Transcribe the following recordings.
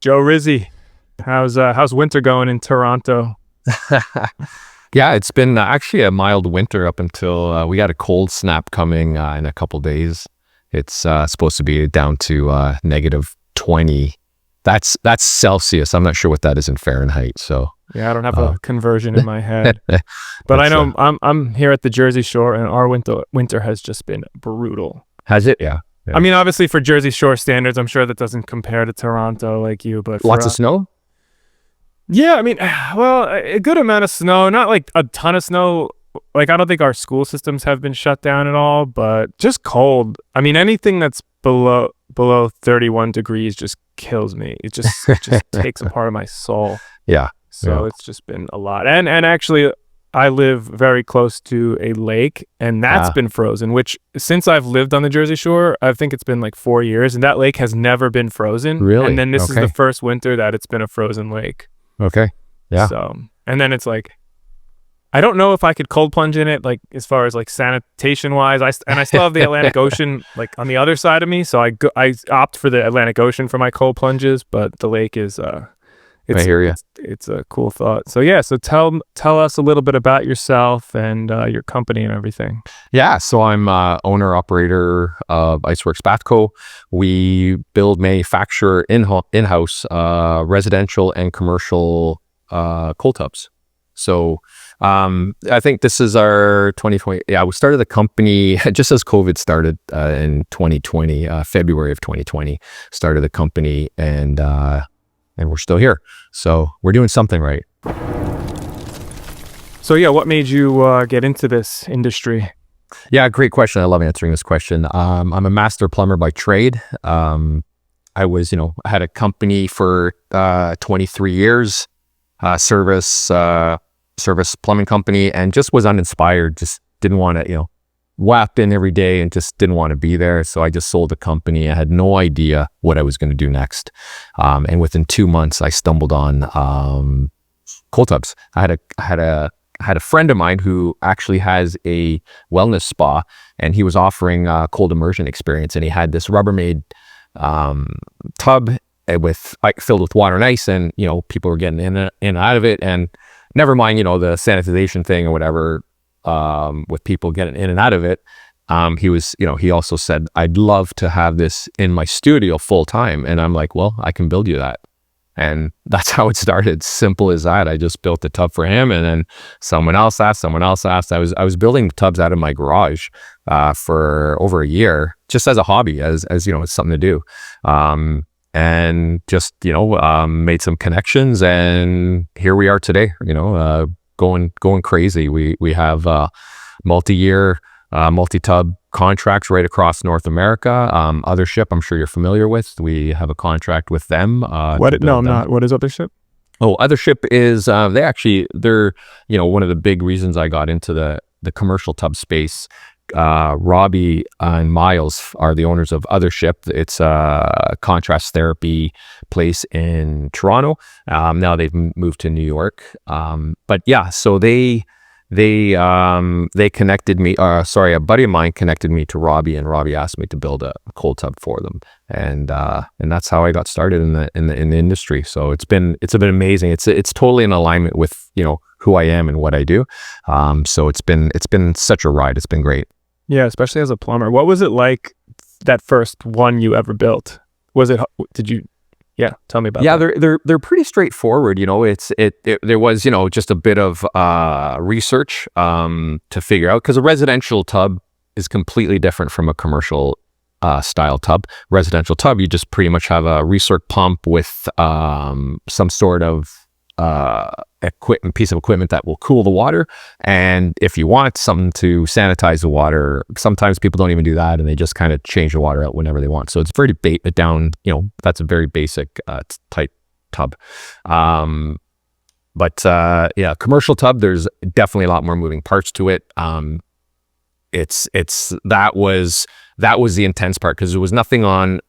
Joe Rizzi, how's winter going in Toronto? Yeah, it's been actually a mild winter up until we got a cold snap coming in a couple days. It's supposed to be down to -20. That's Celsius. I'm not sure what that is in Fahrenheit. So Yeah, I don't have uh, a conversion in my head, but I that's know I'm here at the Jersey Shore, and our winter has just been brutal. has it? Yeah, I yeah. mean, obviously for Jersey Shore standards, I'm sure that doesn't compare to Toronto like you, but for Lots of snow. yeah, I mean, well, a good amount of snow, not like a ton of snow. Like I don't think our school systems have been shut down at all, but just cold. I mean, anything that's below 31 degrees just kills me. It just takes a part of my soul. Yeah, So yeah. it's just been a lot. And actually I live very close to a lake, and that's Ah, been frozen, which since I've lived on the Jersey Shore, I think it's been like 4 years, and that lake has never been frozen. And really? then this is the Okay, first winter that it's been a frozen lake. okay. Yeah. So, and then it's like I don't know if I could cold plunge in it, like as far as like sanitation wise. And I still have the Atlantic Ocean like on the other side of me, so I opt for the Atlantic Ocean for my cold plunges. But the lake is I it's hear you. it's a cool thought. So yeah, so tell us a little bit about yourself and your company and everything. Yeah, so I'm owner operator of Iceworks Bath Co. We build, manufacture in-house residential and commercial cold tubs. So I think this is our 2020. Yeah, we started the company just as COVID started in 2020, February of 2020. Started the company, and we're still here. So we're doing something right. So yeah, what made you get into this industry? Yeah, great question. I love answering this question. I'm a master plumber by trade. I had a company for 23 years, service plumbing company, and just was uninspired. Just didn't want to, whap in every day and just didn't want to be there. So I just sold the company. I had no idea what I was going to do next. And within 2 months, I stumbled on cold tubs. I had a friend of mine who actually has a wellness spa, and he was offering a cold immersion experience, and he had this Rubbermaid tub filled with water and ice, and people were getting in and out of it, and never mind the sanitization thing or whatever, with people getting in and out of it. He also said, I'd love to have this in my studio full time, and I'm like, well, I can build you that. And that's how it started. Simple as that. I just built the tub for him, and then someone else asked. I was building tubs out of my garage for over a year, just as a hobby, as it's something to do, and just made some connections, and here we are today. Going crazy. We have multi-year, multi-tub contracts right across North America. Othership, I'm sure you're familiar with. We have a contract with them. What? No, I'm not. What is Othership? Oh, Othership is they're one of the big reasons I got into the commercial tub space. Robbie and Miles are the owners of Othership. It's a contrast therapy place in Toronto. Now they've moved to New York. But yeah, so they connected me. A buddy of mine connected me to Robbie, and Robbie asked me to build a cold tub for them, and that's how I got started in the industry. So it's been amazing. It's totally in alignment with who I am and what I do. So it's been such a ride. It's been great. Yeah, especially as a plumber. What was it like that first one you ever built? Did you? Yeah, tell me about Yeah, that. they're pretty straightforward. There was just a bit of research to figure out, because a residential tub is completely different from a commercial style tub. Residential tub, you just pretty much have a recirc pump with some sort of piece of equipment that will cool the water, and if you want something to sanitize the water, sometimes people don't even do that, and they just kind of change the water out whenever they want. So it's very that's a very basic type tub. But yeah, commercial tub, there's definitely a lot more moving parts to it. That was the intense part, because there was nothing on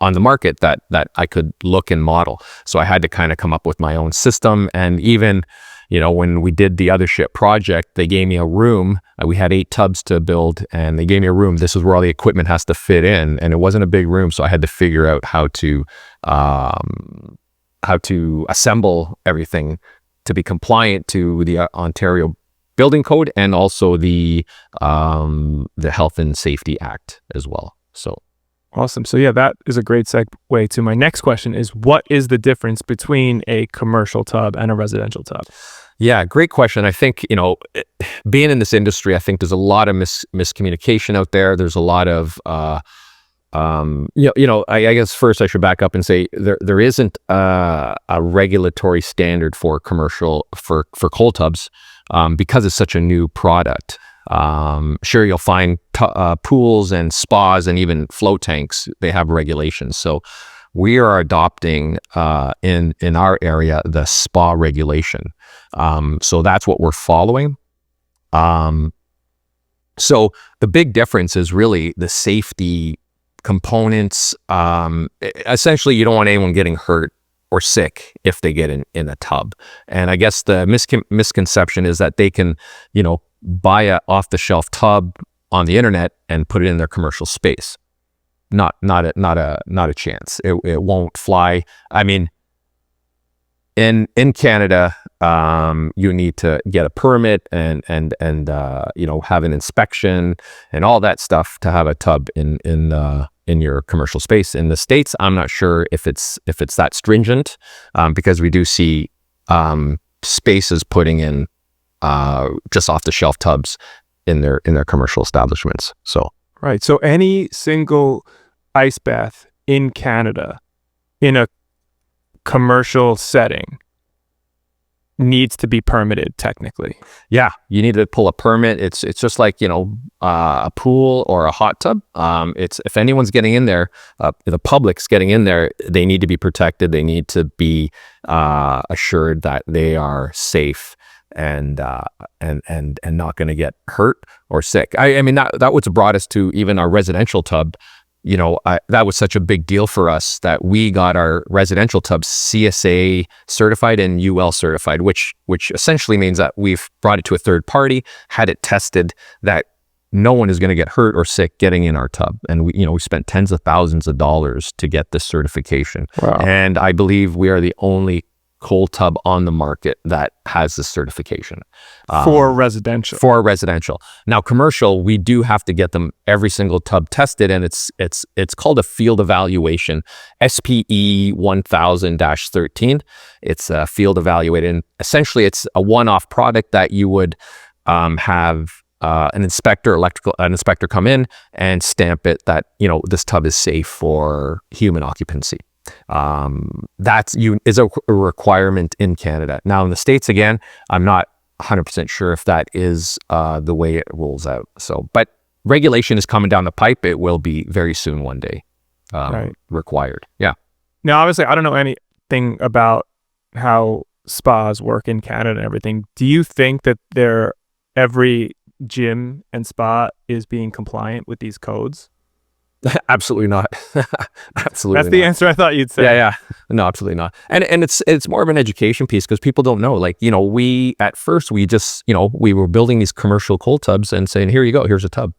the market that I could look and model. So I had to kind of come up with my own system. And even when we did the other ship project, they gave me a room. We had 8 tubs to build, and they gave me a room. This is where all the equipment has to fit in, and it wasn't a big room, so I had to figure out how to assemble everything to be compliant to the Ontario Building Code and also the Health and Safety Act as well. So. Awesome. So yeah, that is a great segue to my next question is, what is the difference between a commercial tub and a residential tub? Yeah, great question. I think, being in this industry, I think there's a lot of miscommunication out there. There's a lot of, I guess first I should back up and say there isn't a regulatory standard for commercial, for cold tubs, because it's such a new product. Sure, you'll find pools and spas and even float tanks, they have regulations. So we are adopting in our area the spa regulation. So that's what we're following. So the big difference is really the safety components. Essentially, you don't want anyone getting hurt or sick if they get in a tub. And I guess the misconception is that they can, buy a off-the-shelf tub on the internet and put it in their commercial space. Not a chance. It won't fly. I mean, in Canada, you need to get a permit and have an inspection and all that stuff to have a tub in your commercial space. In the States, I'm not sure if it's that stringent, because we do see spaces putting in just off the shelf tubs in their commercial establishments. So right. So any single ice bath in Canada in a commercial setting needs to be permitted technically. Yeah, you need to pull a permit. It's just like, a pool or a hot tub. It's, if anyone's getting in there, the public's getting in there, they need to be protected. They need to be assured that they are safe and not going to get hurt or sick. I mean, that was brought us to even our residential tub. That was such a big deal for us that we got our residential tubs CSA certified and UL certified, which essentially means that we've brought it to a third party, had it tested, that no one is going to get hurt or sick getting in our tub. And we spent tens of thousands of dollars to get this certification. Wow. And I believe we are the only cold tub on the market that has this certification for residential. Now, commercial, we do have to get them every single tub tested, and it's called a field evaluation, SPE 1000-13. It's a field evaluated, and essentially it's a one-off product that you would have an inspector come in and stamp it that this tub is safe for human occupancy. Is a requirement in Canada. Now in the States, again, I'm not 100% sure if that is the way it rolls out. So, but regulation is coming down the pipe. It will be very soon one day required. Yeah. Now, obviously, I don't know anything about how spas work in Canada and everything. Do you think that every gym and spa is being compliant with these codes? Absolutely not. Absolutely That's the answer I thought you'd say. Yeah. No, absolutely not. And it's more of an education piece, because people don't know. Like, we at first, we just, we were building these commercial cold tubs and saying, here you go, here's a tub.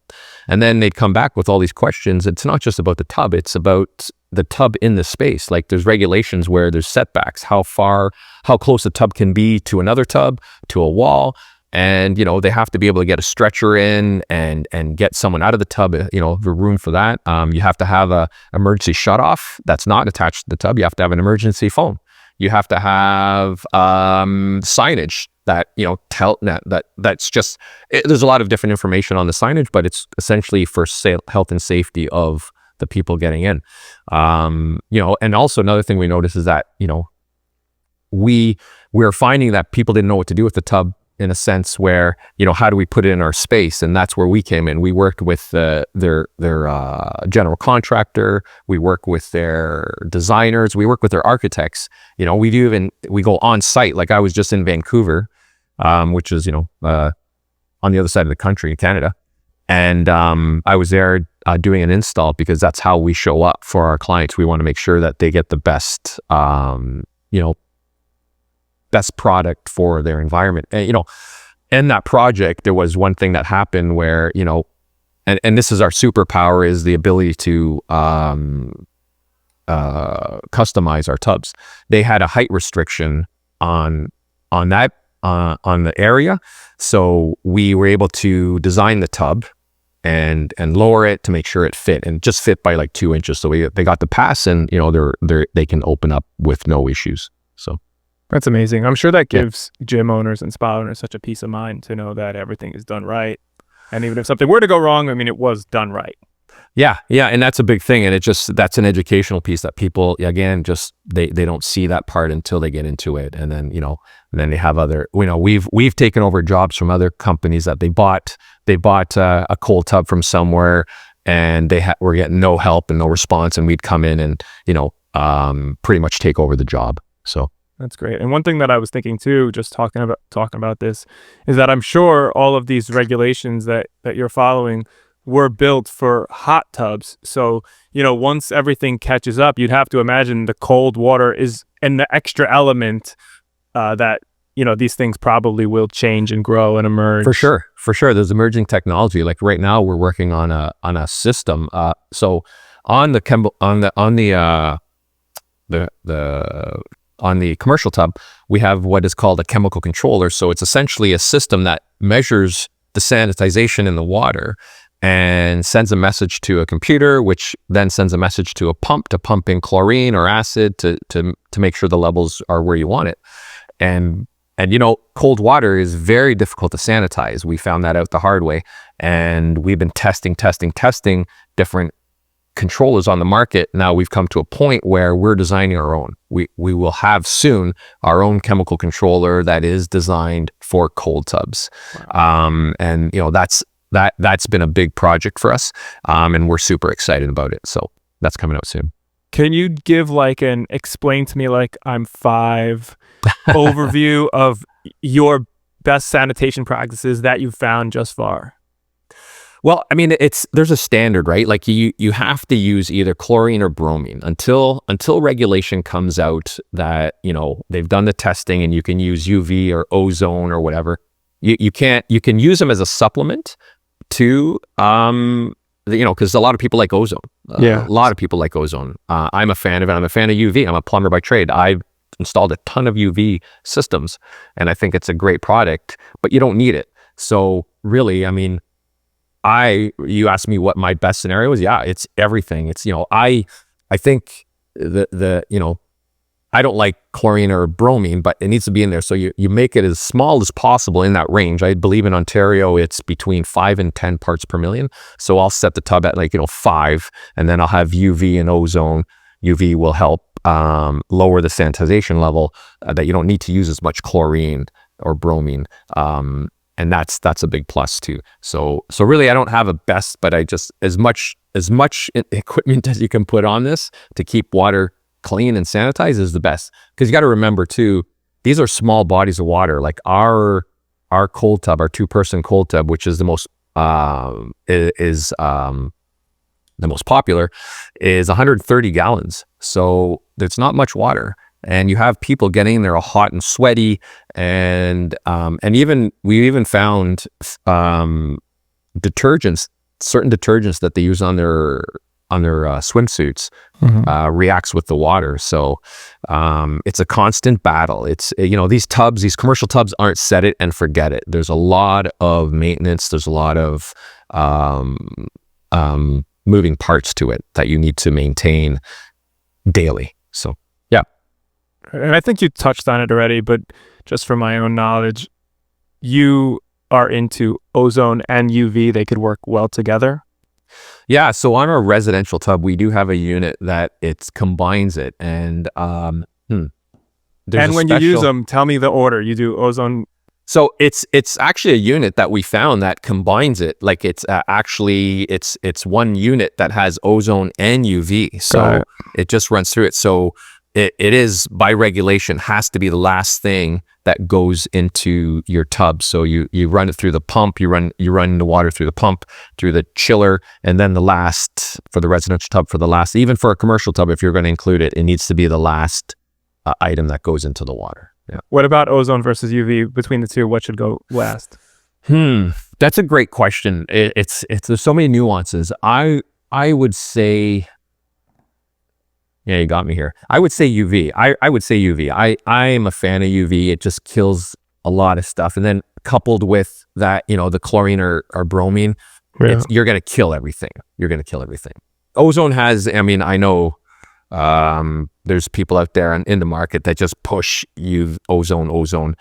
And then they'd come back with all these questions. It's not just about the tub, it's about the tub in the space. Like, there's regulations where there's setbacks, how close a tub can be to another tub, to a wall. And, they have to be able to get a stretcher in and get someone out of the tub, the room for that. You have to have a emergency shutoff that's not attached to the tub. You have to have an emergency phone. You have to have signage that, that's just, there's a lot of different information on the signage, but it's essentially for health and safety of the people getting in. And also another thing we noticed is that, we're finding that people didn't know what to do with the tub, in a sense where, how do we put it in our space? And that's where we came in. We worked with their general contractor. We work with their designers. We work with their architects. We go on site. Like, I was just in Vancouver, which is, on the other side of the country in Canada. And I was there doing an install, because that's how we show up for our clients. We want to make sure that they get the best, best product for their environment. And, in that project, there was one thing that happened where, and this is our superpower, is the ability to customize our tubs. They had a height restriction on the area, so we were able to design the tub and lower it to make sure it fit, and just fit by like 2 inches. So they got the pass, and they can open up with no issues. So that's amazing. I'm sure that gives gym owners and spa owners such a peace of mind to know that everything is done right. And even if something were to go wrong, I mean, it was done right. Yeah. And that's a big thing. And that's an educational piece that people, again, just, they don't see that part until they get into it. And then, then they have other, we've taken over jobs from other companies that they bought a cold tub from somewhere, and were getting no help and no response. And we'd come in and, pretty much take over the job. So that's great. And one thing that I was thinking too, just talking about this, is that I'm sure all of these regulations that you're following were built for hot tubs. So, once everything catches up, you'd have to imagine the cold water is and the extra element that, these things probably will change and grow and emerge. For sure. There's emerging technology. Like right now we're working on a system. So on the commercial tub, we have what is called a chemical controller. So it's essentially a system that measures the sanitization in the water and sends a message to a computer, which then sends a message to a pump to pump in chlorine or acid to make sure the levels are where you want it. And cold water is very difficult to sanitize. We found that out the hard way. And we've been testing different controllers on the market. Now we've come to a point where we're designing our own. We will have soon our own chemical controller that is designed for cold tubs. Wow. And that's been a big project for us. And we're super excited about it. So that's coming out soon. Can you give like an explain to me like I'm 5 overview of your best sanitation practices that you've found just far? Well, I mean, there's a standard, right? Like you have to use either chlorine or bromine until regulation comes out that, they've done the testing and you can use UV or ozone or whatever. You can use them as a supplement to, because a lot of people like ozone. A lot of people like ozone. I'm a fan of it. I'm a fan of UV. I'm a plumber by trade. I've installed a ton of UV systems and I think it's a great product, but you don't need it. So really, I mean, you asked me what my best scenario is. Yeah, it's everything. It's, I think I don't like chlorine or bromine, but it needs to be in there. So you make it as small as possible in that range. I believe in Ontario, it's between 5 and 10 parts per million. So I'll set the tub at 5, and then I'll have UV and ozone. UV will help lower the sanitization level that you don't need to use as much chlorine or bromine. And that's a big plus too. So really I don't have a best, but I just, as much equipment as you can put on this to keep water clean and sanitized is the best. Because you got to remember too, these are small bodies of water. Like our cold tub, our 2-person cold tub, which is the most popular, is 130 gallons. So it's not much water. And you have people getting in there all hot and sweaty, and we even found detergents, certain detergents that they use on their swimsuits, reacts with the water. So it's a constant battle. It's these commercial tubs aren't set it and forget it. There's a lot of maintenance. There's a lot of moving parts to it that you need to maintain daily. So. And I think you touched on it already, but just for my own knowledge, you are into ozone and UV. They could work well together. Yeah. So on our residential tub, we do have a unit that it combines it. And when you use them, tell me the order. You do ozone. So it's actually a unit that we found that combines it. Like it's one unit that has ozone and UV. So it just runs through it. So it is, by regulation, has to be the last thing that goes into your tub. So you run it through the pump, you run the water through the pump, through the chiller, and then the last, for the residential tub, even for a commercial tub, if you're going to include it, it needs to be the last item that goes into the water. What about ozone versus UV? Between the two, what should go last? That's a great question. It's there's so many nuances. I would say, yeah, you got me here. I would say UV. I would say UV. I am a fan of UV. It just kills a lot of stuff. And then coupled with that, the chlorine or bromine, you're going to kill everything. You're going to kill everything. Ozone has, I mean, I know there's people out there in the market that just push ozone.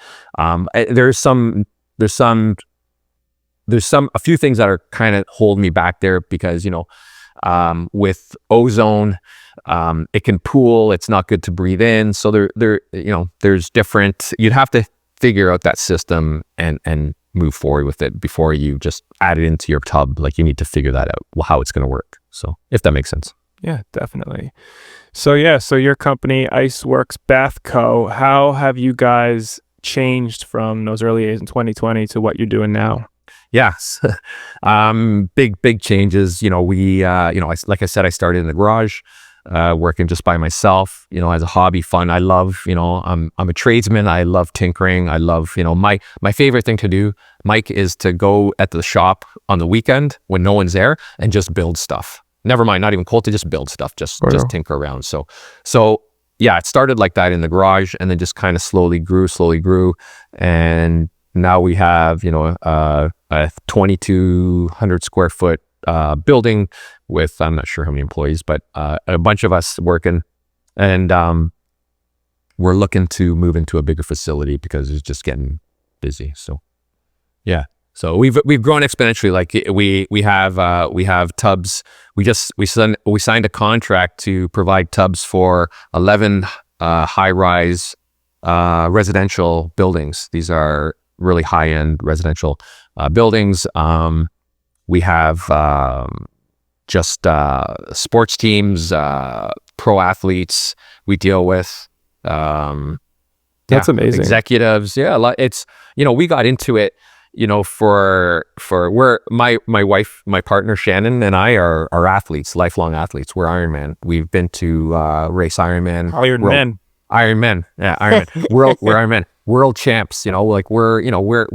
There's a few things that are kind of holding me back there because, with ozone, it can pool. It's not good to breathe in. So there's different, you'd have to figure out that system and move forward with it before you just add it into your tub. Like, you need to figure that out, how it's going to work. So if that makes sense. Yeah, definitely. So your company, Iceworks Bath Co., how have you guys changed from those early days in 2020 to what you're doing now? Yes. Big changes. Like I said, I started in the garage, working just by myself, as a hobby, fun. I love, I'm a tradesman. I love tinkering. I love, my favorite thing to do, Mike, is to go at the shop on the weekend when no one's there and just build stuff. Never mind, not even cold, to just build stuff, just tinker around. So yeah, it started like that in the garage, and then just kind of slowly grew. And now we have, a 2,200 square foot building with, I'm not sure how many employees, but a bunch of us working, and we're looking to move into a bigger facility because it's just getting busy. So yeah, so we've grown exponentially. Like, we have tubs. We signed a contract to provide tubs for 11 high-rise residential buildings. These are really high-end residential buildings. We have just sports teams, pro athletes we deal with. That's amazing. Executives. Yeah, it's, we got into it, for my wife, my partner Shannon, and I are athletes, lifelong athletes. We're Ironman. We've been to race Ironman. Ironman. Yeah, Ironman. We're Ironman. World champs, we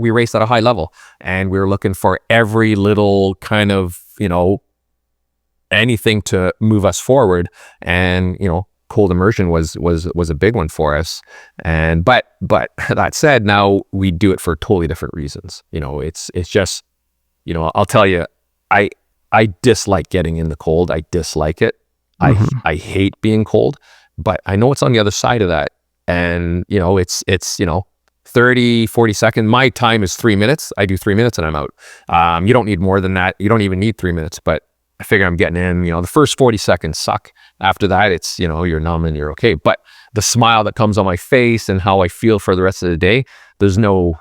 race at a high level, and we're looking for every little kind of, anything to move us forward. And, cold immersion was a big one for us. And, but that said, now we do it for totally different reasons. It's just, I'll tell you, I dislike getting in the cold. I dislike it. I hate being cold, but I know it's on the other side of that. And, it's 30, 40 seconds. My time is 3 minutes. I do 3 minutes and I'm out. You don't need more than that. You don't even need 3 minutes, but I figure I'm getting in. The first 40 seconds suck. After that, it's, you're numb and you're okay. But the smile that comes on my face and how I feel for the rest of the day, there's no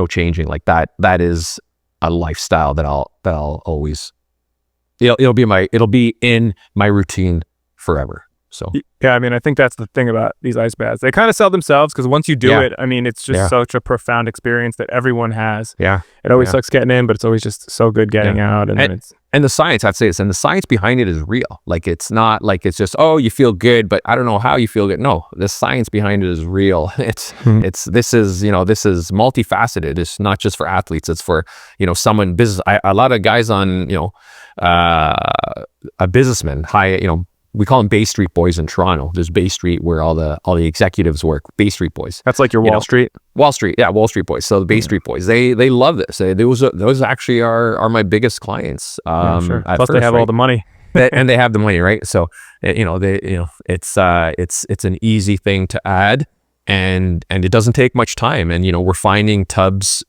changing like that. That is a lifestyle that I'll always, it'll be in my routine forever. So yeah, I mean, I think that's the thing about these ice baths. They kind of sell themselves, because once you do it, I mean, it's just such a profound experience that everyone has. Yeah, it always sucks getting in, but it's always just so good getting out. And the science, I'd say this, and the science behind it is real. Like, it's not like it's just, oh, you feel good, but I don't know how you feel good. No, the science behind it is real. This is multifaceted. It's not just for athletes. It's for, someone business. A lot of guys on, a businessman, we call them Bay Street boys in Toronto. There's Bay Street where all the executives work. Bay Street boys. That's like your Wall Street. Wall Street, yeah, Wall Street boys. So the Bay Street boys, they love this. Those actually are my biggest clients. Sure. Plus, they have all the money, and they have the money, right? So it's an easy thing to add, and it doesn't take much time. And we're finding tubs.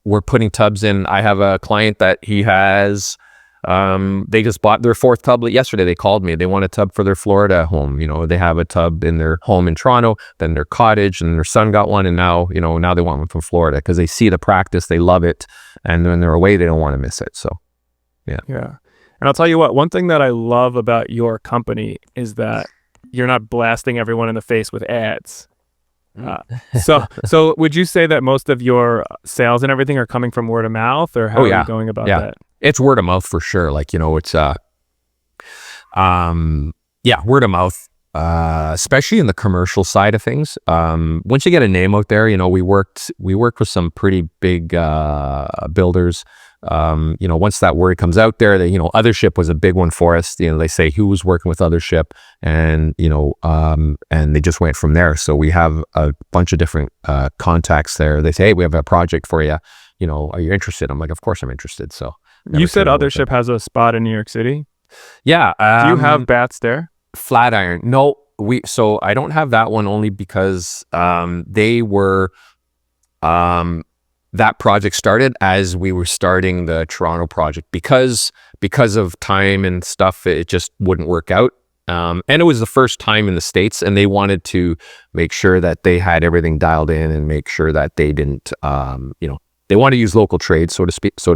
We're putting tubs in. I have a client that he has. They just bought their 4th tub yesterday. They called me. They want a tub for their Florida home. They have a tub in their home in Toronto, then their cottage, and their son got one, and now they want one from Florida because they see the practice, they love it, and when they're away, they don't want to miss it. So, yeah. And I'll tell you what. One thing that I love about your company is that you're not blasting everyone in the face with ads. So would you say that most of your sales and everything are coming from word of mouth, or how are you going about that? It's word of mouth for sure. Like, it's word of mouth. especially in the commercial side of things. Once you get a name out there, we worked with some pretty big builders. Once that word comes out there, that Othership was a big one for us. They say who was working with Othership, and and they just went from there. So we have a bunch of different contacts there. They say, hey, we have a project for you. Are you interested? I'm like, of course I'm interested. So you said Othership has a spot in New York City. Yeah. Do you have bats there? Flatiron? No, so I don't have that one, only because they were that project started as we were starting the Toronto project, because of time and stuff, it just wouldn't work out. And it was the first time in the States, and they wanted to make sure that they had everything dialed in and make sure that they didn't, they want to use local trade, so to speak. So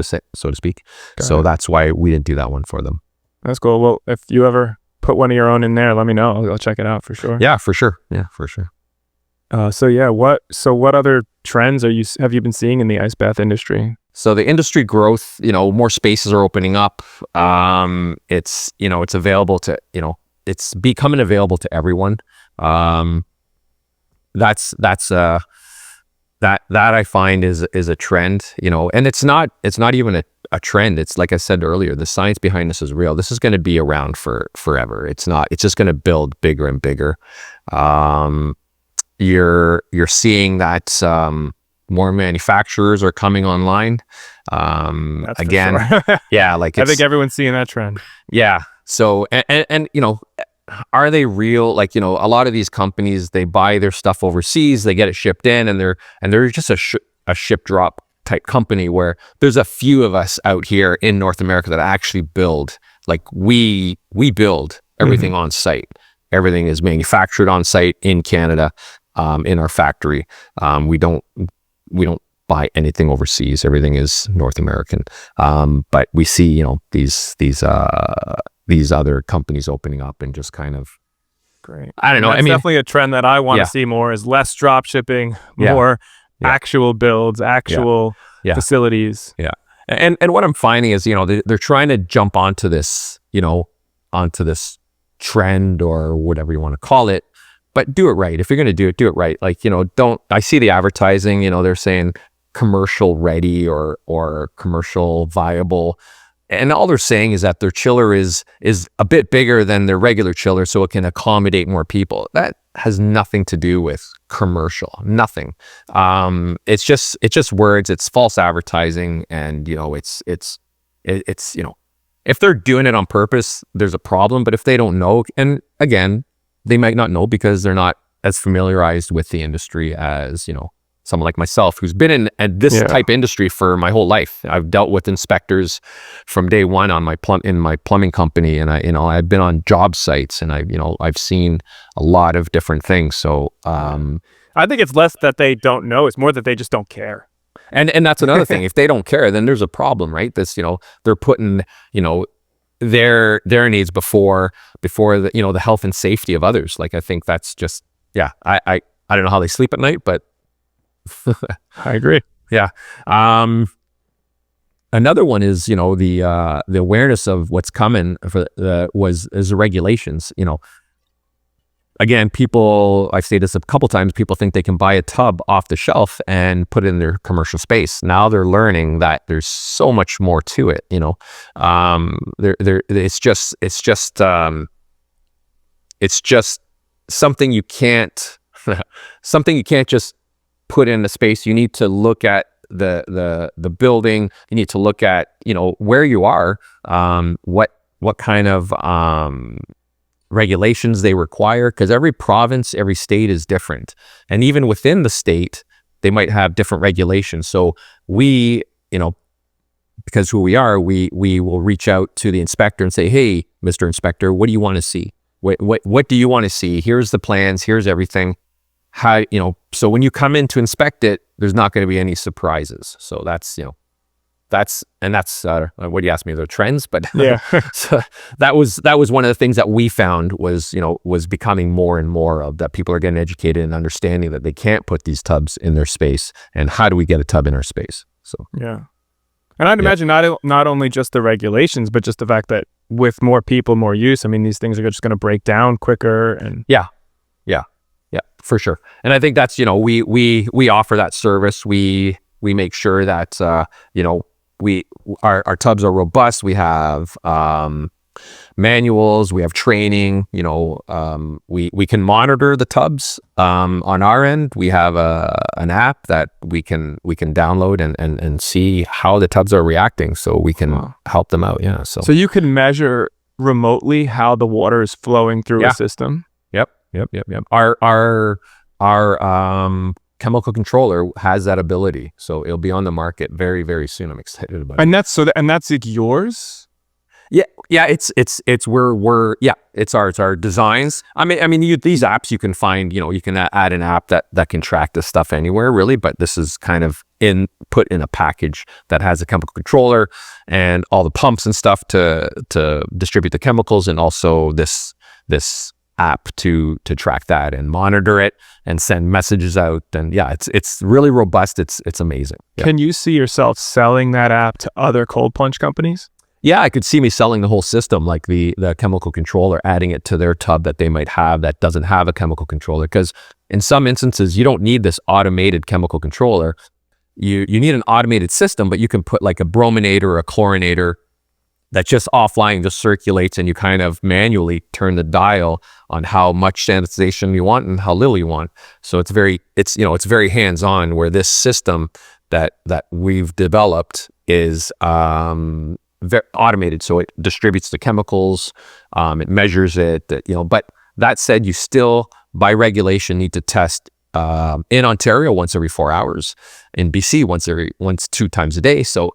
that's why we didn't do that one for them. That's cool. Well, if you ever put one of your own in there, let me know. I'll check it out for sure. Yeah, for sure. Yeah, for sure. What other trends have you been seeing in the ice bath industry? So the industry growth, more spaces are opening up. It's available to, it's becoming available to everyone. That I find is a trend, and it's not even a trend. It's like I said earlier, the science behind this is real. This is going to be around for forever. It's just going to build bigger and bigger. You're seeing that more manufacturers are coming online. That's again, for sure. yeah, I think everyone's seeing that trend. Yeah. So and are they real? Like, a lot of these companies, they buy their stuff overseas, they get it shipped in, and they're just a ship drop type company, where there's a few of us out here in North America that actually build. Like we build everything on site. Everything is manufactured on site in Canada, in our factory. We don't buy anything overseas. Everything is North American. But we see, these other companies opening up and just kind of, great. I don't know. That's definitely a trend that I want to see more, is less drop shipping, more actual builds, actual facilities. Yeah. And what I'm finding is, they're trying to jump onto this, onto this trend or whatever you want to call it, but do it right. If you're going to do it right. Like, I see the advertising, they're saying commercial ready or commercial viable. And all they're saying is that their chiller is a bit bigger than their regular chiller, so it can accommodate more people. That has nothing to do with commercial. Nothing. It's just words. It's false advertising, and it's if they're doing it on purpose, there's a problem. But if they don't know, and again, they might not know because they're not as familiarized with the industry as someone like myself, who's been in this type of industry for my whole life. I've dealt with inspectors from day one on my plumbing company, and I've been on job sites, and I've seen a lot of different things. So I think it's less that they don't know; it's more that they just don't care. And that's another thing. If they don't care, then there's a problem, right? They're putting their needs before the the health and safety of others. Like, I think that's just I don't know how they sleep at night, but I agree. Yeah. Another one is, the awareness of what's coming is the regulations. Again, I've said this a couple times, people think they can buy a tub off the shelf and put it in their commercial space. Now they're learning that there's so much more to it. It's just something you can't just put in the space. You need to look at the building. You need to look at where you are, what kind of regulations they require, because every province, every state is different, and even within the state they might have different regulations. So we, because who we are, we will reach out to the inspector and say, hey, Mr. Inspector, what do you want to see? What do you want to see? Here's the plans, here's everything. How, so when you come in to inspect it, there's not going to be any surprises. So that's what you asked me, the trends, but yeah. So that was one of the things that we found was becoming more and more of that. People are getting educated and understanding that they can't put these tubs in their space, and how do we get a tub in our space? So yeah. And I'd imagine not only just the regulations, but just the fact that with more people, more use, I mean, these things are just going to break down quicker. And Yeah, for sure. And I think that's, we offer that service. We make sure that, our tubs are robust. We have manuals, we have training, we can monitor the tubs on our end. We have an app that we can download and see how the tubs are reacting, so we can help them out. Yeah. So you can measure remotely how the water is flowing through a system. Yep. Our chemical controller has that ability, so it'll be on the market very, very soon. I'm excited about it. And that's that's like yours. Yeah. It's our designs. I mean, these apps you can find. You can add an app that can track this stuff anywhere, really. But this is kind of put in a package that has a chemical controller and all the pumps and stuff to distribute the chemicals, and also this app to track that and monitor it and send messages out. And it's really robust. It's amazing. Yeah. Can you see yourself selling that app to other cold plunge companies? Yeah, I could see me selling the whole system, like the chemical controller, adding it to their tub that they might have that doesn't have a chemical controller. Because in some instances, you don't need this automated chemical controller. You need an automated system, but you can put like a brominator or a chlorinator that just offline just circulates, and you kind of manually turn the dial on how much sanitization you want and how little you want. So it's very hands-on, where this system that we've developed is very automated. So it distributes the chemicals, it measures it, but that said, you still by regulation need to test in Ontario once every 4 hours, in BC once 2 times a day. So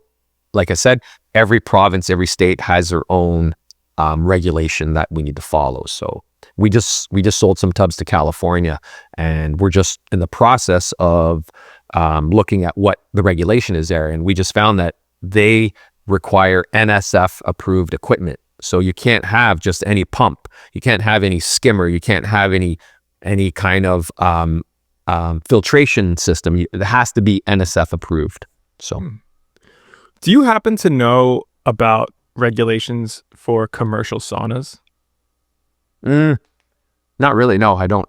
like I said, every province, every state has their own regulation that we need to follow. So we just sold some tubs to California, and we're just in the process of looking at what the regulation is there. And we just found that they require NSF approved equipment. So you can't have just any pump. You can't have any skimmer. You can't have any kind of filtration system. It has to be NSF approved. So. Do you happen to know about regulations for commercial saunas? Not really. No, I don't.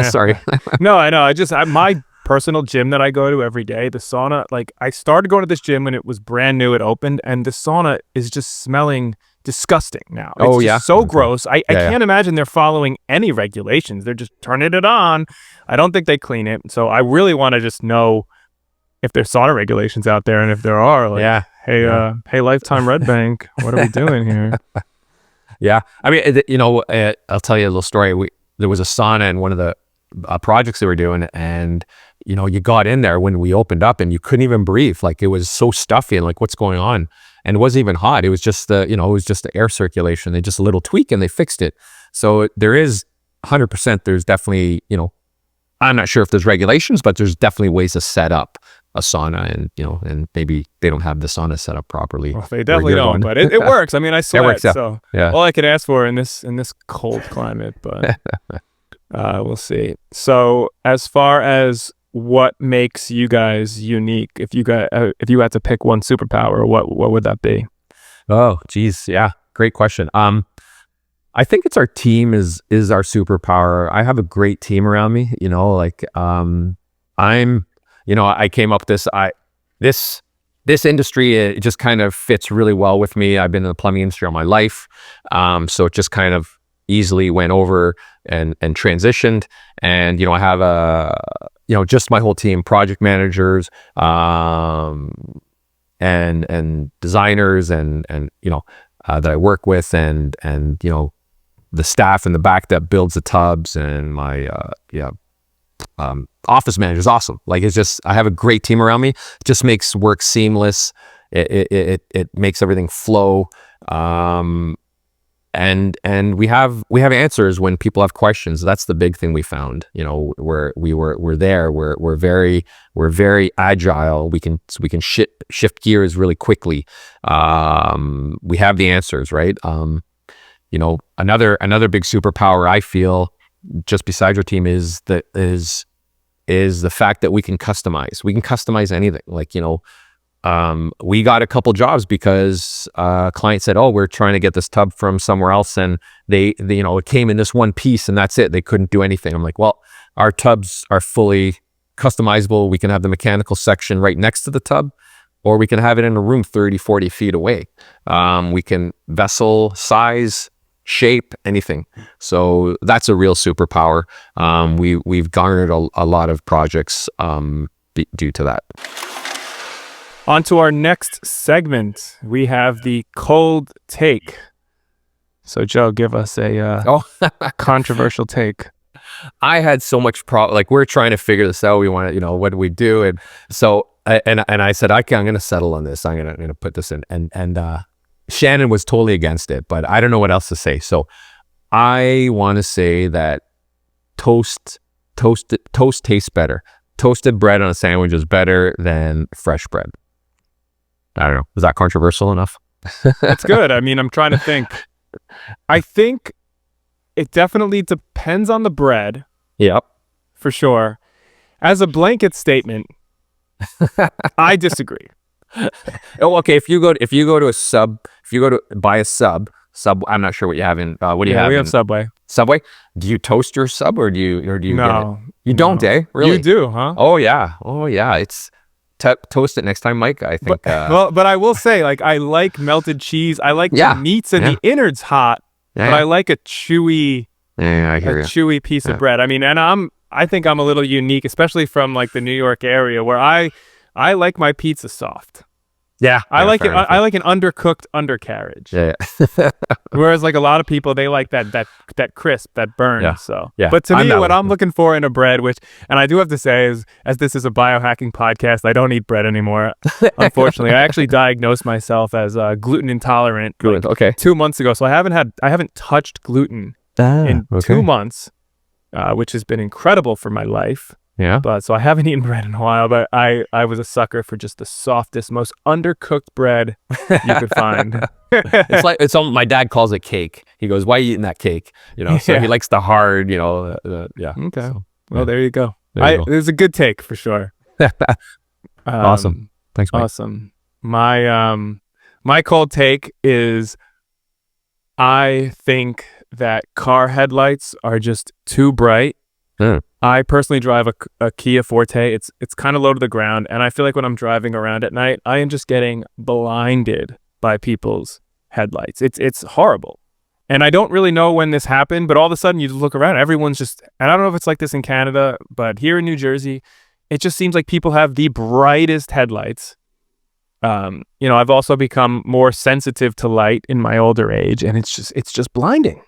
Sorry. No, I know. My personal gym that I go to every day, the sauna, like I started going to this gym when it was brand new, it opened, and the sauna is just smelling disgusting now. It's just so gross. I can't imagine they're following any regulations. They're just turning it on. I don't think they clean it. So I really want to just know if there's sauna regulations out there, and if there are, hey, Lifetime Red Bank, what are we doing here? Yeah. I mean, I'll tell you a little story. There was a sauna in one of the projects they were doing, and you got in there when we opened up and you couldn't even breathe. Like, it was so stuffy, and like, what's going on? And it wasn't even hot. It was just the air circulation. They just a little tweak and they fixed it. So there is 100%, there's definitely, I'm not sure if there's regulations, but there's definitely ways to set up a sauna, and and maybe they don't have the sauna set up properly. Well, they definitely don't, but it works. I mean, I sweat, works, yeah. So yeah. All I could ask for in this cold climate, but we'll see. So as far as what makes you guys unique, if you had to pick one superpower, what would that be? Oh, geez, yeah, great question. I think it's our team is our superpower. I have a great team around me. I came up this industry, it just kind of fits really well with me. I've been in the plumbing industry all my life. So it just kind of easily went over and transitioned. And, I have just my whole team, project managers, and designers and that I work with, and the staff in the back that builds the tubs, and my, office manager is awesome. Like, it's just, I have a great team around me. It just makes work seamless. It makes everything flow. And we have answers when people have questions. That's the big thing we found. We're there. We're very agile. We can shift gears really quickly. We have the answers, right? Another big superpower I feel, just besides your team, is the fact that we can customize. We can customize anything. Like, we got a couple jobs because a client said, oh, we're trying to get this tub from somewhere else, and they it came in this one piece and that's it. They couldn't do anything. I'm like, well, our tubs are fully customizable. We can have the mechanical section right next to the tub, or we can have it in a room 30, 40 feet away. We can vessel size, shape, anything. So that's a real superpower. We've garnered a lot of projects due to that. On to our next segment. We have the cold take. So Joe, give us a controversial take. I had so much like we're trying to figure this out. We want to, what do we do? And so, and I said, I'm going to settle on this. I'm going to put this in. And Shannon was totally against it, but I don't know what else to say. So I want to say that toast tastes better. Toasted bread on a sandwich is better than fresh bread. I don't know. Is that controversial enough? It's good. I mean, I'm trying to think. I think it definitely depends on the bread. Yep. For sure. As a blanket statement, I disagree. Oh, okay. If you go to buy a sub, I'm not sure what you have in. What do you have? We have Subway. Subway. Do you toast your sub, or do you No, get it? You don't, eh? Really? You do, huh? Oh yeah. It's toast it next time, Mike. I think. But I will say, like, I like melted cheese. I like the meats and the innards hot. But I like a chewy, chewy piece of bread. I mean, and I think I'm a little unique, especially from like the New York area, where I like my pizza soft. Yeah, I like it. I like an undercooked undercarriage. Yeah. Whereas like a lot of people, they like that crisp, that burn. Yeah. So yeah. But to me, what I'm looking for in a bread, and I do have to say is, as this is a biohacking podcast, I don't eat bread anymore. Unfortunately, I actually diagnosed myself as gluten intolerant. Okay. 2 months ago. So I haven't touched gluten in 2 months, which has been incredible for my life. Yeah. But so I haven't eaten bread in a while, but I was a sucker for just the softest, most undercooked bread you could find. It's my dad calls it cake. He goes, "Why are you eating that cake?" So he likes the hard, yeah. Okay. So, well, there you go. It was a good take for sure. Awesome. Thanks, Mike. Awesome. My cold take is, I think that car headlights are just too bright. I personally drive a Kia Forte. It's kind of low to the ground, and I feel like when I'm driving around at night, I am just getting blinded by people's headlights. It's horrible. And I don't really know when this happened, but all of a sudden you look around, everyone's just, and I don't know if it's like this in Canada, but here in New Jersey, it just seems like people have the brightest headlights. I've also become more sensitive to light in my older age, and it's just blinding.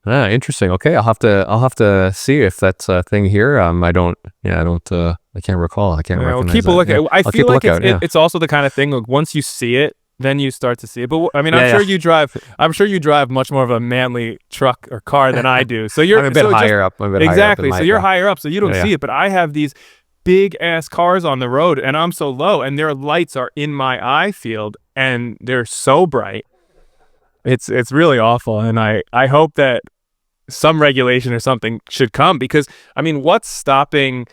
Interesting. Okay, I'll have to see if that's a thing here. I can't recall. I can't recognize keep a look at it. I feel like it's also the kind of thing, like, once you see it, then you start to see it. But I mean, I'm sure you drive much more of a manly truck or car than I do. So you're I'm a bit higher up. Exactly. So you're higher up, so you don't see it. But I have these big ass cars on the road, and I'm so low, and their lights are in my eye field, and they're so bright. It's really awful, and I hope that some regulation or something should come, because I mean, what's stopping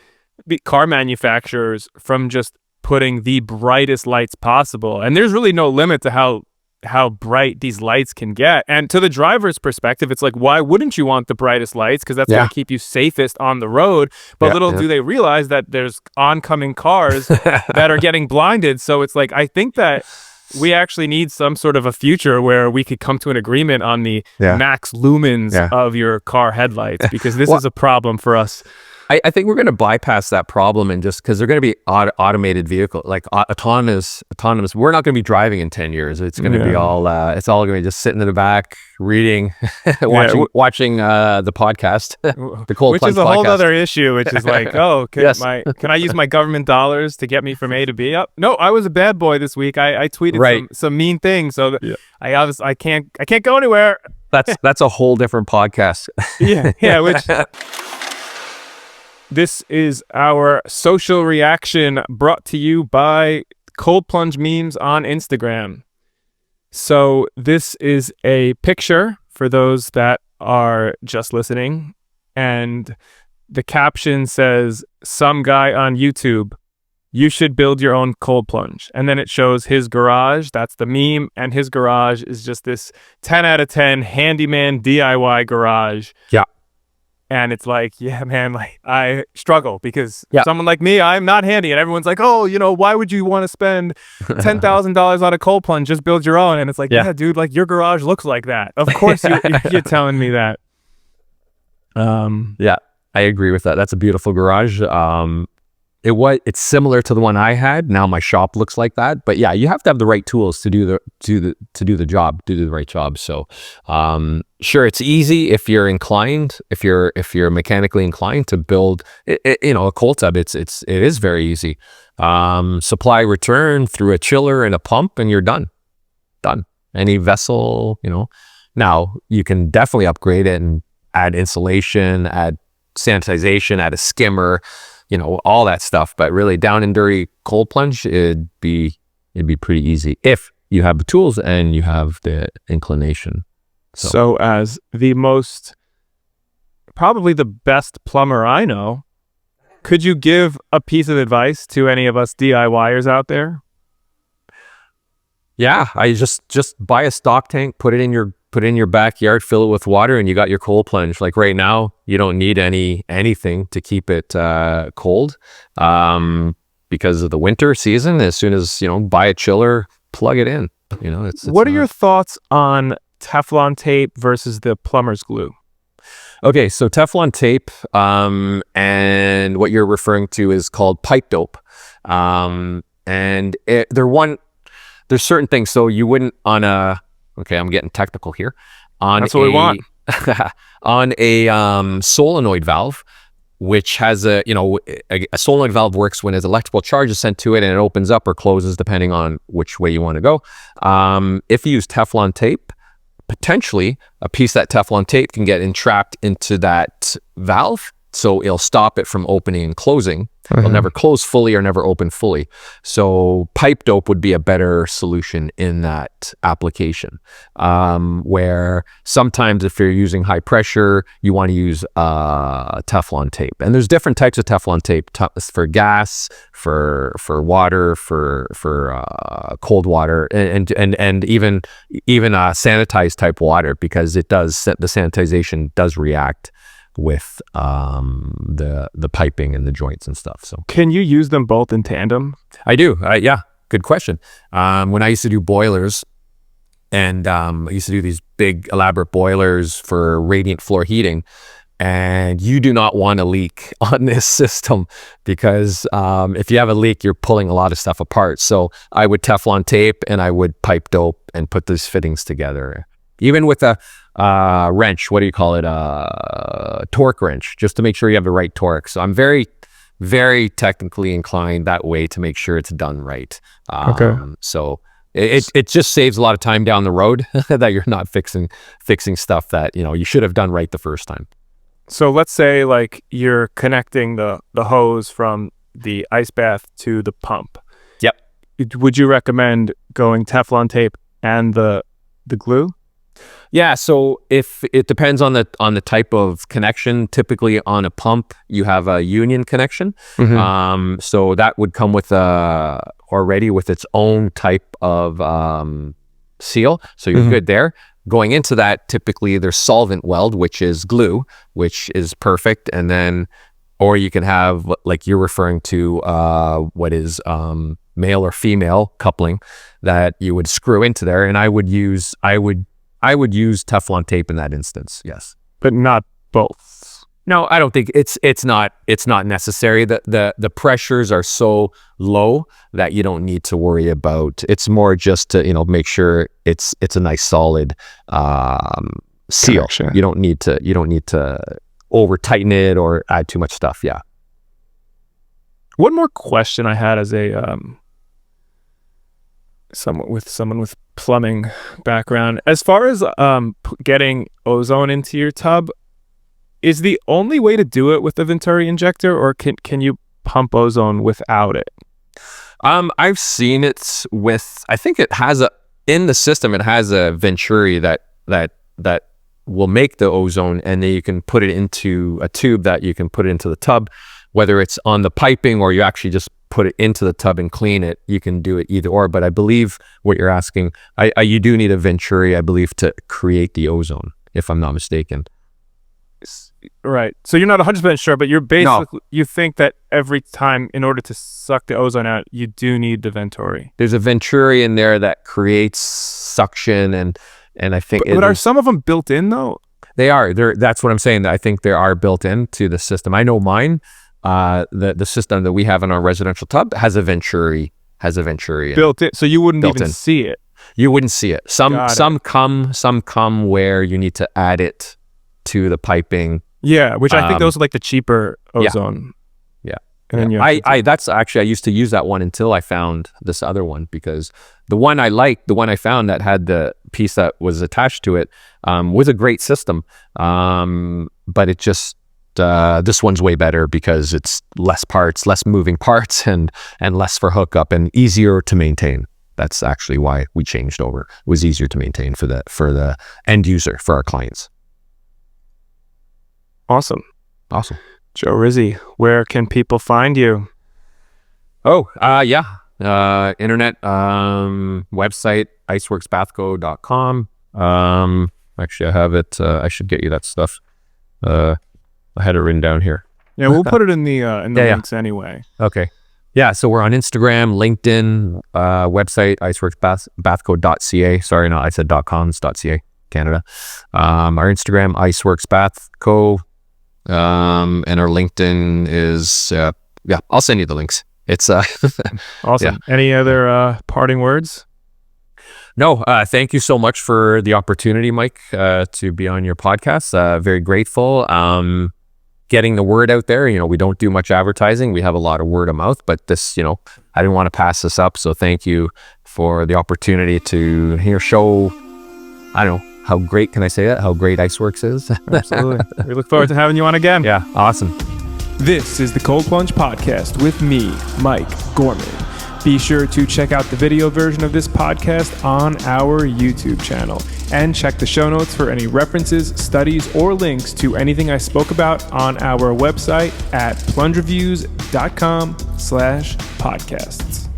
the car manufacturers from just putting the brightest lights possible? And there's really no limit to how bright these lights can get. And to the driver's perspective, it's like, why wouldn't you want the brightest lights? Because that's going to keep you safest on the road. But do they realize that there's oncoming cars that are getting blinded. So it's like, I think that we actually need some sort of a future where we could come to an agreement on the max lumens of your car headlights, because this is a problem for us. I think we're going to bypass that problem, and just because they're going to be automated vehicle, like autonomous. We're not going to be driving in 10 years. It's going to be all. It's all going to be just sitting in the back, reading, watching the podcast, the Cold Plunge podcast. Which is a whole other issue. Which is like, can I use my government dollars to get me from A to B? No, I was a bad boy this week. I tweeted some mean things, so I can't go anywhere. That's a whole different podcast. Which. This is our social reaction, brought to you by Cold Plunge Memes on Instagram. So this is a picture for those that are just listening, and the caption says, "Some guy on YouTube you should build your own cold plunge. And then it shows his garage. That's the meme. And his garage is just this 10 out of 10 handyman DIY garage. Yeah. And it's like, yeah, man, like I struggle because Yeah. someone like me, I'm not handy. And everyone's like, oh, you know, why would you want to spend $10,000 on a cold plunge? Just build your own. And it's like, yeah, dude, like your garage looks like that. Of course you're telling me that. Yeah, I agree with that. That's a beautiful garage. It's similar to the one I had. Now my shop looks like that, but yeah, you have to have the right tools to do the right job. So, sure, it's easy if you're inclined, if you're mechanically inclined to build, a cold tub. It is very easy. Supply return through a chiller and a pump, and you're done. Any vessel, Now you can definitely upgrade it and add insulation, add sanitization, add a skimmer. All that stuff, but really down and dirty cold plunge, it'd be pretty easy if you have the tools and you have the inclination. So as probably the best plumber I know, could you give a piece of advice to any of us DIYers out there? Yeah, I just buy a stock tank, put it in your backyard, fill it with water, and you got your cold plunge. Like right now, you don't need anything to keep it cold because of the winter season. As soon as buy a chiller, plug it in. What are your thoughts on Teflon tape versus the plumber's glue? Okay, so Teflon tape and what you're referring to is called pipe dope, and there's certain things. So you wouldn't okay, I'm getting technical here. That's what we want. On a solenoid valve, which has a solenoid valve works when an electrical charge is sent to it and it opens up or closes depending on which way you want to go. If you use Teflon tape, potentially a piece of that Teflon tape can get entrapped into that valve. So it'll stop it from opening and closing. It'll never close fully or never open fully. So pipe dope would be a better solution in that application. Where sometimes if you're using high pressure, you want to use Teflon tape. And there's different types of Teflon tape for gas, for water, for cold water, and even sanitized type water, because the sanitization does react with the piping and the joints and stuff. So can you use them both in tandem? I do. Yeah, good question. When I used to do boilers, and I used to do these big elaborate boilers for radiant floor heating, and you do not want a leak on this system because if you have a leak, you're pulling a lot of stuff apart. So I would Teflon tape and I would pipe dope and put these fittings together. Even with a wrench, what do you call it? Torque wrench, just to make sure you have the right torque. So I'm very, very technically inclined that way to make sure it's done right. Okay. So it just saves a lot of time down the road that you're not fixing stuff that you should have done right the first time. So let's say like you're connecting the hose from the ice bath to the pump. Yep. Would you recommend going Teflon tape and the glue? Yeah, so if it depends on the type of connection. Typically on a pump, you have a union connection. So that would come with already with its own type of seal. So you're good there. Going into that, typically there's solvent weld, which is glue, which is perfect. And then, or you can have, like you're referring to, what is male or female coupling that you would screw into there. And I would use Teflon tape in that instance. Yes, but not both. No, I don't think it's not necessary. The pressures are so low that you don't need to worry about. It's more just to make sure it's a nice solid seal. Connection. You don't need to over tighten it or add too much stuff. Yeah. One more question I had as a someone with plumbing background, as far as getting ozone into your tub, is the only way to do it with the Venturi injector, or can you pump ozone without it? I've seen it with, I think it has in the system, it has a Venturi that will make the ozone, and then you can put it into a tube that you can put it into the tub, whether it's on the piping or you actually just put it into the tub and clean it, you can do it either or. But I believe what you're asking, you do need a Venturi, I believe, to create the ozone, if I'm not mistaken. Right. So you're not 100% sure, but you're basically, you think that every time, in order to suck the ozone out, you do need the Venturi. There's a Venturi in there that creates suction, and I think... But are some of them built in, though? They are. That's what I'm saying. I think they are built into the system. I know mine, the system that we have in our residential tub has a Venturi. Built in. So you wouldn't even see it. You wouldn't see it. Some come where you need to add it to the piping. Yeah, which I think those are like the cheaper ozone. Yeah. And then I used to use that one until I found this other one, because the one I liked, the one I found that had the piece that was attached to it, was a great system. But it just, this one's way better because it's less parts, less moving parts, and less for hookup and easier to maintain. That's actually why we changed over. It was easier to maintain for the end user, for our clients. Awesome. Joe Rizzi, where can people find you? Internet, website, iceworksbathco.com. Actually, I have it. I should get you that stuff. I had it written down here. Yeah, we'll put it in the links anyway. Okay. Yeah, so we're on Instagram, LinkedIn, website, iceworksbathco.ca. Sorry, no, I said .com, it's .ca, Canada. Our Instagram, iceworksbathco. And our LinkedIn is, I'll send you the links. It's awesome. Yeah. Any other parting words? No, thank you so much for the opportunity, Mike, to be on your podcast. Very grateful. Getting the word out there. We don't do much advertising. We have a lot of word of mouth, but this, I didn't want to pass this up. So thank you for the opportunity to show, I don't know, how great, can I say that? How great Iceworks is. Absolutely. We look forward to having you on again. Yeah, awesome. This is the Cold Plunge Podcast with me, Mike Gorman. Be sure to check out the video version of this podcast on our YouTube channel, and check the show notes for any references, studies, or links to anything I spoke about on our website at plungereviews.com/podcasts.